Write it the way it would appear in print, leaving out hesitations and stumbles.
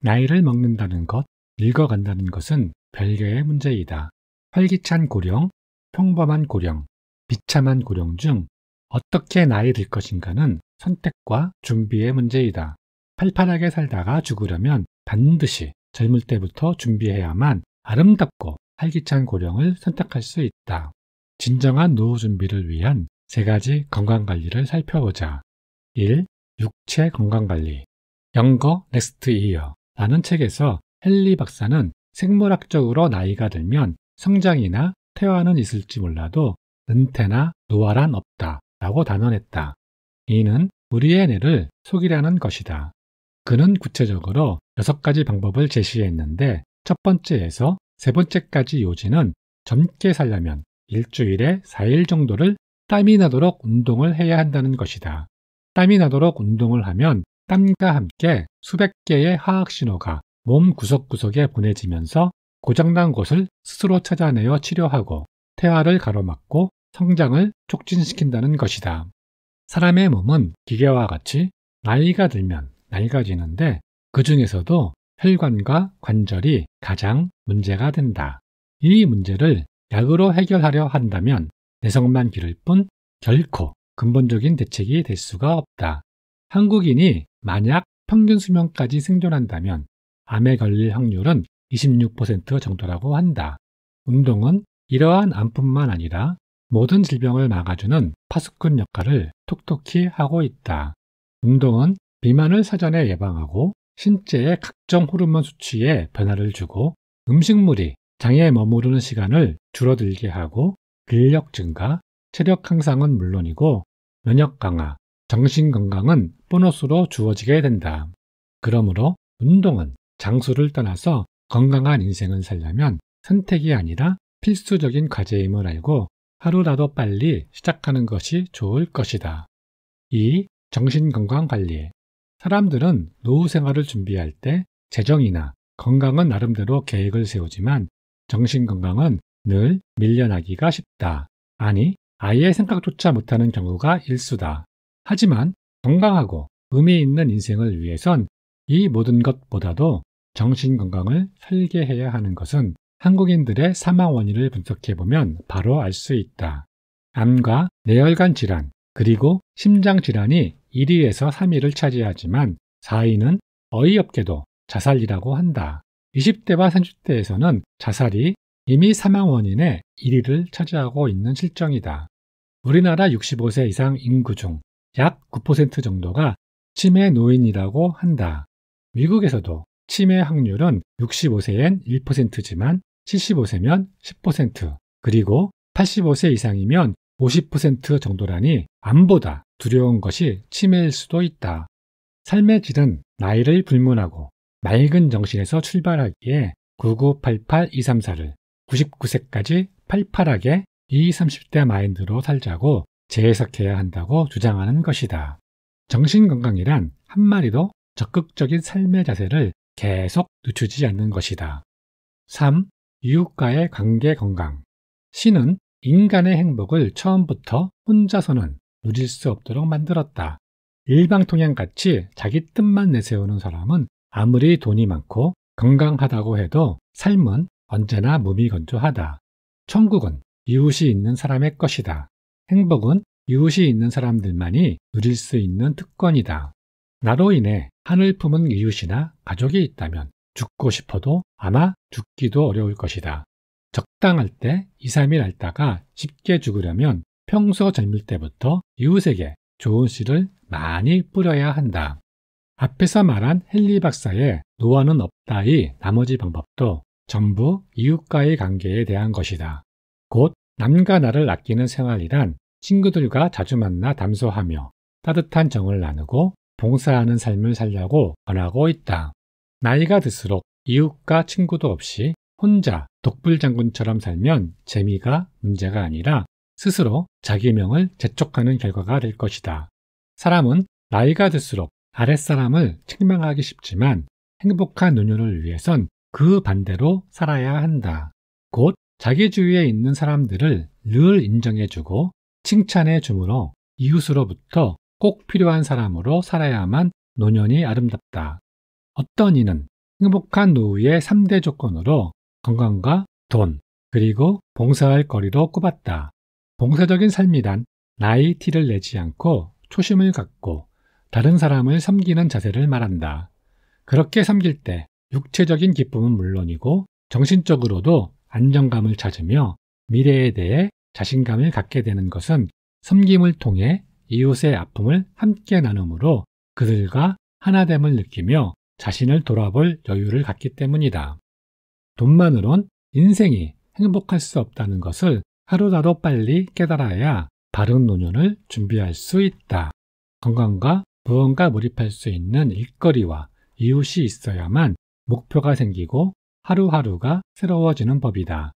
나이를 먹는다는 것, 늙어간다는 것은 별개의 문제이다. 활기찬 고령, 평범한 고령, 비참한 고령 중 어떻게 나이 들 것인가는 선택과 준비의 문제이다. 팔팔하게 살다가 죽으려면 반드시 젊을 때부터 준비해야만 아름답고 활기찬 고령을 선택할 수 있다. 진정한 노후 준비를 위한 3가지 건강관리를 살펴보자. 1. 육체 건강관리. 영거 넥스트 이어 라는 책에서 헨리 박사는 생물학적으로 나이가 들면 성장이나 퇴화는 있을지 몰라도 은퇴나 노화란 없다 라고 단언했다. 이는 우리의 뇌를 속이려는 것이다. 그는 구체적으로 6가지 방법을 제시했는데 첫 번째에서 3번째까지 요지는 젊게 살려면 일주일에 4일 정도를 땀이 나도록 운동을 해야 한다는 것이다. 땀이 나도록 운동을 하면 땀과 함께 수백 개의 화학신호가 몸 구석구석에 보내지면서 고장난 곳을 스스로 찾아내어 치료하고 퇴화를 가로막고 성장을 촉진시킨다는 것이다. 사람의 몸은 기계와 같이 나이가 들면 낡아지는데 그 중에서도 혈관과 관절이 가장 문제가 된다. 이 문제를 약으로 해결하려 한다면 내성만 기를 뿐 결코 근본적인 대책이 될 수가 없다. 한국인이 만약 평균 수명까지 생존한다면 암에 걸릴 확률은 26% 정도라고 한다. 운동은 이러한 암뿐만 아니라 모든 질병을 막아주는 파수꾼 역할을 톡톡히 하고 있다. 운동은 비만을 사전에 예방하고 신체의 각종 호르몬 수치에 변화를 주고 음식물이 장에 머무르는 시간을 줄어들게 하고 근력 증가, 체력 향상은 물론이고 면역 강화, 정신 건강은 보너스로 주어지게 된다. 그러므로 운동은 장수를 떠나서 건강한 인생을 살려면 선택이 아니라 필수적인 과제임을 알고 하루라도 빨리 시작하는 것이 좋을 것이다. 2. 정신건강관리. 사람들은 노후 생활을 준비할 때 재정이나 건강은 나름대로 계획을 세우지만 정신건강은 늘 밀려나기가 쉽다. 아니, 아예 생각조차 못하는 경우가 일수다. 하지만 건강하고 의미 있는 인생을 위해선 이 모든 것보다도 정신건강을 설계해야 하는 것은 한국인들의 사망 원인을 분석해보면 바로 알 수 있다. 암과 뇌혈관 질환, 그리고 심장 질환이 1위에서 3위를 차지하지만 4위는 어이없게도 자살이라고 한다. 20대와 30대에서는 자살이 이미 사망 원인의 1위를 차지하고 있는 실정이다. 우리나라 65세 이상 인구 중 약 9% 정도가 치매 노인이라고 한다. 미국에서도 치매 확률은 65세엔 1%지만 75세면 10%, 그리고 85세 이상이면 50% 정도라니 암보다 두려운 것이 치매일 수도 있다. 삶의 질은 나이를 불문하고 맑은 정신에서 출발하기에 9988234를 99세까지 팔팔하게 20-30대 마인드로 살자고 재해석해야 한다고 주장하는 것이다. 정신건강이란 한마디로 적극적인 삶의 자세를 계속 늦추지 않는 것이다. 3. 이웃과의 관계 건강. 신은 인간의 행복을 처음부터 혼자서는 누릴 수 없도록 만들었다. 일방통행같이 자기 뜻만 내세우는 사람은 아무리 돈이 많고 건강하다고 해도 삶은 언제나 무미건조하다. 천국은 이웃이 있는 사람의 것이다. 행복은 이웃이 있는 사람들만이 누릴 수 있는 특권이다. 나로 인해 한을 품은 이웃이나 가족이 있다면 죽고 싶어도 아마 죽기도 어려울 것이다. 적당할 때 2-3일 앓다가 쉽게 죽으려면 평소 젊을 때부터 이웃에게 좋은 씨를 많이 뿌려야 한다. 앞에서 말한 헨리 박사의 노화는 없다의 나머지 방법도 전부 이웃과의 관계에 대한 것이다. 곧 남과 나를 아끼는 생활이란 친구들과 자주 만나 담소하며 따뜻한 정을 나누고 봉사하는 삶을 살려고 권하고 있다. 나이가 들수록 이웃과 친구도 없이 혼자 독불장군처럼 살면 재미가 문제가 아니라 스스로 자기 명을 재촉하는 결과가 될 것이다. 사람은 나이가 들수록 아랫사람을 책망하기 쉽지만 행복한 노년을 위해선 그 반대로 살아야 한다. 곧 자기 주위에 있는 사람들을 늘 인정해주고 칭찬해주므로 이웃으로부터 꼭 필요한 사람으로 살아야만 노년이 아름답다. 어떤 이는 행복한 노후의 3대 조건으로 건강과 돈, 그리고 봉사할 거리로 꼽았다. 봉사적인 삶이란 나이 티를 내지 않고 초심을 갖고 다른 사람을 섬기는 자세를 말한다. 그렇게 섬길 때 육체적인 기쁨은 물론이고 정신적으로도 안정감을 찾으며 미래에 대해 자신감을 갖게 되는 것은 섬김을 통해 이웃의 아픔을 함께 나눔으로 그들과 하나됨을 느끼며 자신을 돌아볼 여유를 갖기 때문이다. 돈만으론 인생이 행복할 수 없다는 것을 하루라도 빨리 깨달아야 바른 노년을 준비할 수 있다. 건강과 무언가 몰입할 수 있는 일거리와 이웃이 있어야만 목표가 생기고 하루하루가 새로워지는 법이다.